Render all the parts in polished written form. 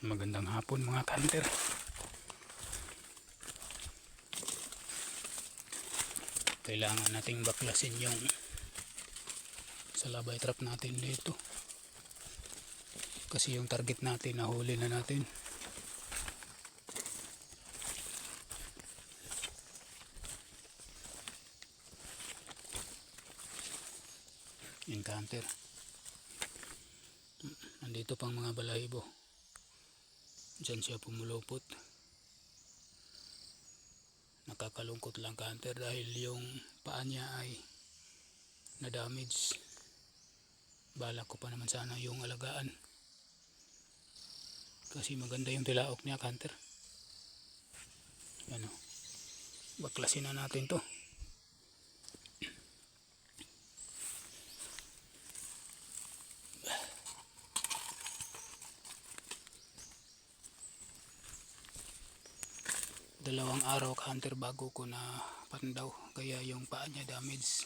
Magandang hapon mga kanter. Kailangan nating baklasin yung salabay trap natin dito. Kasi yung target natin nahuli na natin. Encounter. Nandito pang mga balahibo. Diyan siya pumulupot. Nakakalungkot lang kanter dahil yung paa niya ay na-damage. Balak ko pa naman sana yung alagaan. Kasi maganda yung tilaok niya kanter. Ano, baklasin na natin to. Dalawang araw kanter bago ko na pandaw, kaya yung paa niya damage.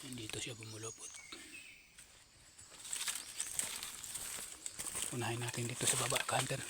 Dito siya bumulupot. Unahin natin dito sa baba kanter.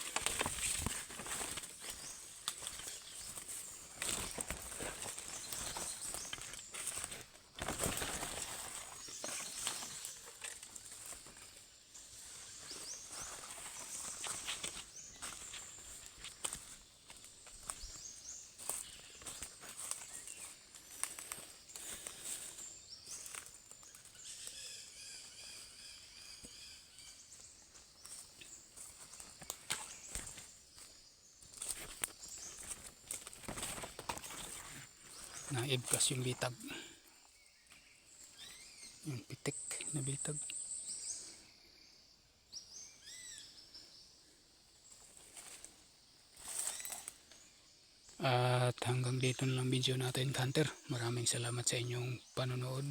Naibkas yung bitag, yung pitik na bitag. At hanggang dito na lang video natin kanter. Maraming salamat sa inyong panonood.